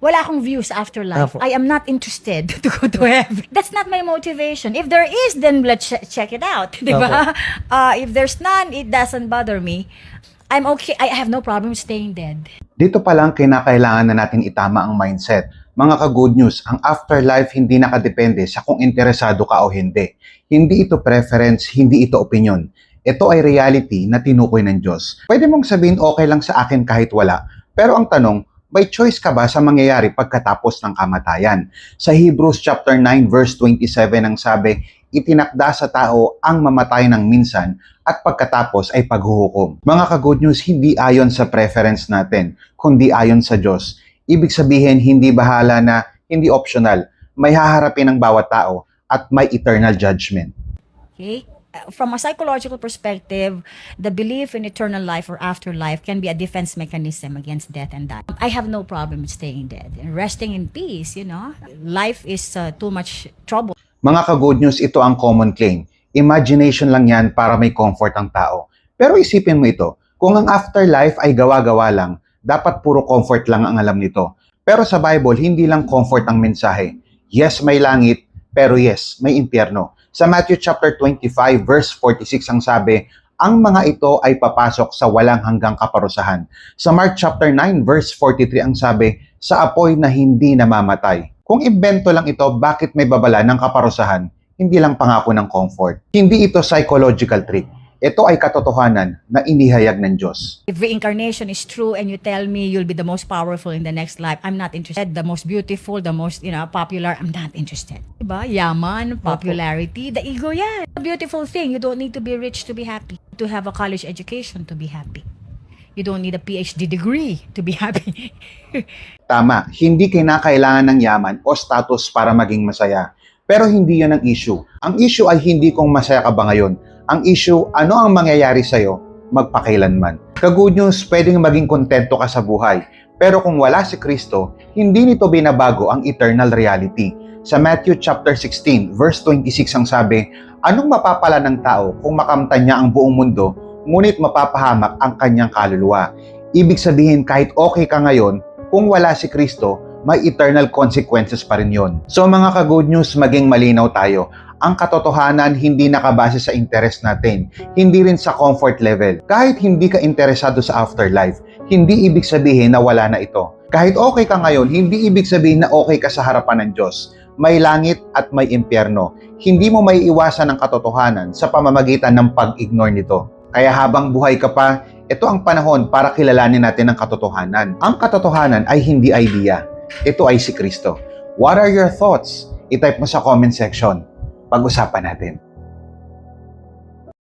Wala akong views afterlife. Apo. I am not interested to go to heaven. That's not my motivation. If there is, then let's check it out. Di ba? If there's none, it doesn't bother me. I'm okay. I have no problem staying dead. Dito pa lang kinakailangan na natin itama ang mindset. Mga ka-good news, ang afterlife hindi nakadepende sa kung interesado ka o hindi. Hindi ito preference, hindi ito opinion. Ito ay reality na tinukoy ng Diyos. Pwede mong sabihin okay lang sa akin kahit wala. Pero ang tanong, may choice ka ba sa mangyayari pagkatapos ng kamatayan? Sa Hebrews chapter 9 verse 27 ang sabi, itinakda sa tao ang mamatay ng minsan at pagkatapos ay paghuhukom. Mga ka-good news, hindi ayon sa preference natin, kundi ayon sa Diyos. Ibig sabihin, hindi bahala na, hindi optional. May haharapin ng bawat tao at may eternal judgment. Okay? From a psychological perspective, the belief in eternal life or afterlife can be a defense mechanism against death and dying. I have no problem with staying dead and resting in peace, you know. Life is too much trouble. Mga ka-good news, ito ang common claim. Imagination lang yan para may comfort ang tao. Pero isipin mo ito, kung ang afterlife ay gawa-gawa lang, dapat puro comfort lang ang alam nito. Pero sa Bible, hindi lang comfort ang mensahe. Yes, may langit, pero yes, may impyerno. Sa Matthew chapter 25 verse 46 ang sabi, ang mga ito ay papasok sa walang hanggang kaparusahan. Sa Mark chapter 9 verse 43 ang sabi, sa apoy na hindi namamatay. Kung imbento lang ito, bakit may babala ng kaparusahan? Hindi lang pangako ng comfort. Hindi ito psychological trick. Ito ay katotohanan na inihayag ng Diyos. If reincarnation is true and you tell me you'll be the most powerful in the next life, I'm not interested. The most beautiful, the most, popular, I'm not interested. Diba? Yaman, popularity, the ego yan. A beautiful thing. You don't need to be rich to be happy. To have a college education to be happy. You don't need a PhD degree to be happy. Tama, hindi kinakailangan ng yaman o status para maging masaya. Pero hindi yun ang issue. Ang issue ay hindi kung masaya ka ba ngayon. Ang issue, ano ang mangyayari sa'yo magpakailanman. Ka-good news, pwedeng maging kontento ka sa buhay. Pero kung wala si Kristo, hindi nito binabago ang eternal reality. Sa Matthew chapter 16, verse 26 ang sabi, anong mapapala ng tao kung makamtan niya ang buong mundo, ngunit mapapahamak ang kanyang kaluluwa? Ibig sabihin, kahit okay ka ngayon, kung wala si Kristo, may eternal consequences pa rin yon. So mga ka-good news, maging malinaw tayo. Ang katotohanan hindi nakabase sa interest natin, hindi rin sa comfort level. Kahit hindi ka interesado sa afterlife, hindi ibig sabihin na wala na ito. Kahit okay ka ngayon, hindi ibig sabihin na okay ka sa harapan ng Diyos. May langit at may impyerno. Hindi mo may iwasan ang katotohanan sa pamamagitan ng pag-ignore nito. Kaya habang buhay ka pa, ito ang panahon para kilalanin natin ang katotohanan. Ang katotohanan ay hindi idea. Ito ay si Kristo. What are your thoughts? I-type mo sa comment section. Pag-usapan natin.